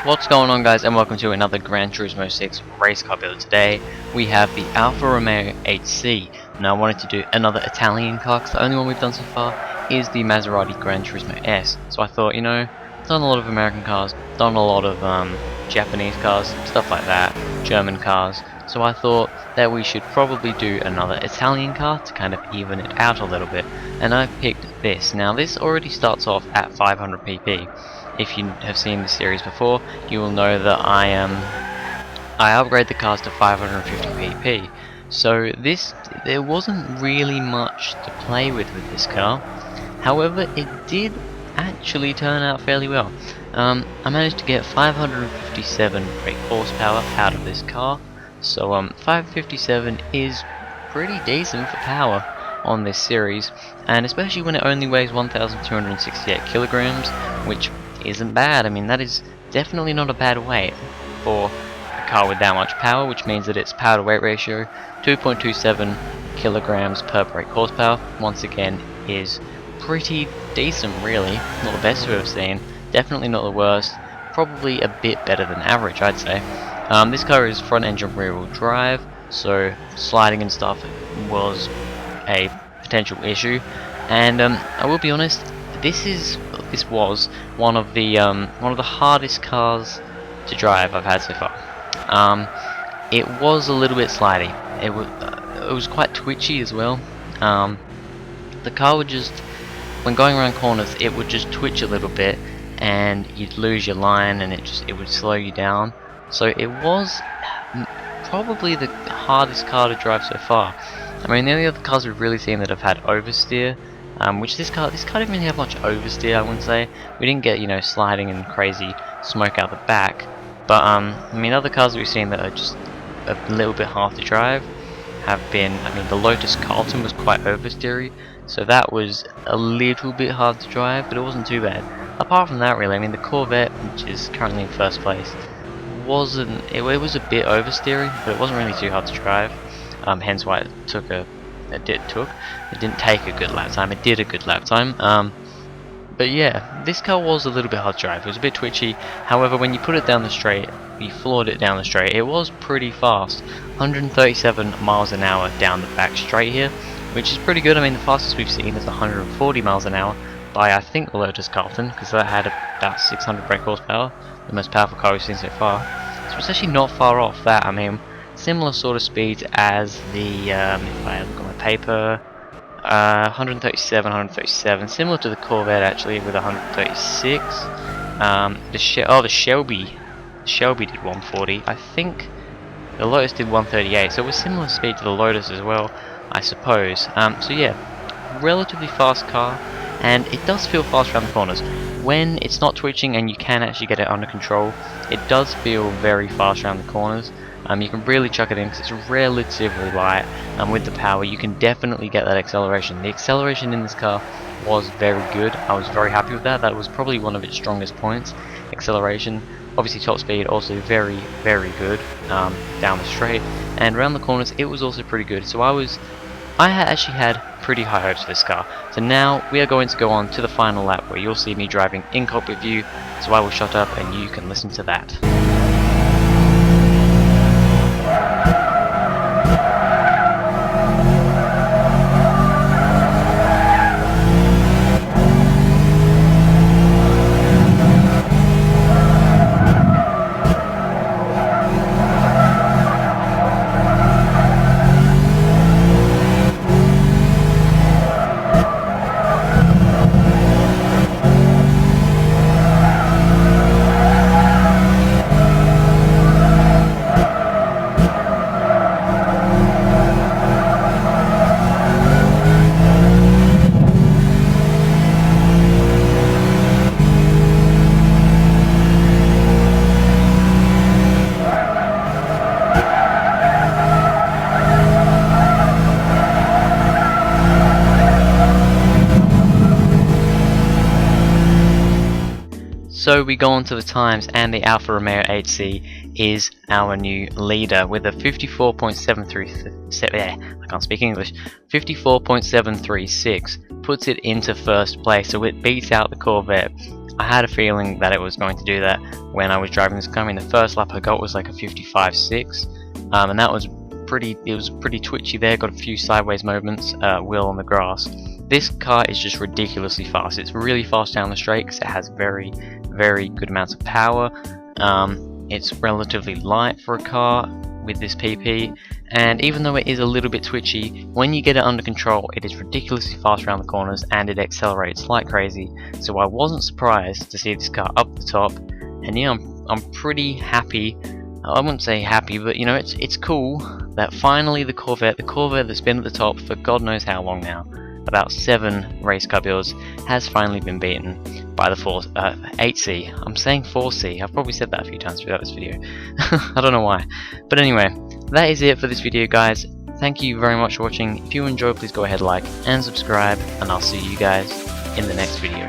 What's going on, guys, and welcome to another Gran Turismo 6 race car build. Today we have the Alfa Romeo 8C. Now I wanted to do another Italian car because the only one we've done so far is the Maserati Gran Turismo S. So I thought, you know, done a lot of American cars, done a lot of Japanese cars, stuff like that, German cars. So I thought that we should probably do another Italian car to kind of even it out a little bit. And I picked this. Now this already starts off at 500 pp. If you have seen this series before, you will know that I upgrade the cars to 550 pp. So there wasn't really much to play with this car. However, it did actually turn out fairly well. I managed to get 557 brake horsepower out of this car. So 557 is pretty decent for power on this series, and especially when it only weighs 1,268 kilograms, which isn't bad. I mean, that is definitely not a bad weight for a car with that much power, which means that its power to weight ratio, 2.27 kilograms per brake horsepower, once again is pretty decent, really. Not the best we've ever seen, definitely not the worst, probably a bit better than average, I'd say. This car is front engine rear wheel drive, so sliding and stuff was a potential issue, and I will be honest, this was one of the hardest cars to drive I've had so far. It was a little bit slidey. It was quite twitchy as well. The car would just, when going around corners, it would just twitch a little bit, and you'd lose your line, and it would slow you down. So it was probably the hardest car to drive so far. I mean, the only other cars we've really seen that have had oversteer, which this car didn't really have much oversteer, I wouldn't say. We didn't get, you know, sliding and crazy smoke out the back. But I mean, other cars that we've seen that are just a little bit hard to drive have been, I mean, the Lotus Carlton was quite oversteery, so that was a little bit hard to drive, but it wasn't too bad. Apart from that, really, I mean, the Corvette, which is currently in first place, it was a bit oversteery, but it wasn't really too hard to drive. Hence why it didn't take a good lap time. It did a good lap time. But yeah, this car was a little bit hard to drive. It was a bit twitchy. However, when you put it down the straight, you floored it down the straight, it was pretty fast. 137 miles an hour down the back straight here, which is pretty good. I mean, the fastest we've seen is 140 miles an hour by, I think, the Lotus Carlton, because that had about 600 brake horsepower, the most powerful car we've seen so far. So it's actually not far off that. I mean, similar sort of speeds as the, if I look at my paper, 137, similar to the Corvette actually, with 136. The Shelby did 140. I think the Lotus did 138, so it was similar speed to the Lotus as well, I suppose. So yeah, relatively fast car, and it does feel fast around the corners. When it's not twitching and you can actually get it under control, it does feel very fast around the corners. You can really chuck it in because it's relatively light, and with the power you can definitely get that acceleration. The acceleration in this car was very good. I was very happy with that. That was probably one of its strongest points, acceleration. Obviously top speed also very, very good down the straight, and around the corners it was also pretty good. So I actually had pretty high hopes for this car. So now we are going to go on to the final lap, where you'll see me driving in cockpit view, so I will shut up and you can listen to that. So we go on to the times, and the Alfa Romeo 8C is our new leader with a 54.736. I can't speak English. 54.736 puts it into first place, so it beats out the Corvette. I had a feeling that it was going to do that when I was driving this car. I mean, the first lap I got was like a 55.6, and that was it was pretty twitchy there, got a few sideways movements, wheel on the grass. This car is just ridiculously fast. It's really fast down the straight because it has very, very good amounts of power. It's relatively light for a car with this PP, and even though it is a little bit twitchy, when you get it under control, it is ridiculously fast around the corners and it accelerates like crazy. So I wasn't surprised to see this car up the top, and yeah, I'm pretty happy. I wouldn't say happy, but you know, it's cool that finally the Corvette that's been at the top for God knows how long now, about 7 race car builds, has finally been beaten by the 8C. I'm saying 4C. I've probably said that a few times throughout this video. I don't know why. But anyway, that is it for this video, guys. Thank you very much for watching. If you enjoyed, please go ahead, like and subscribe, and I'll see you guys in the next video.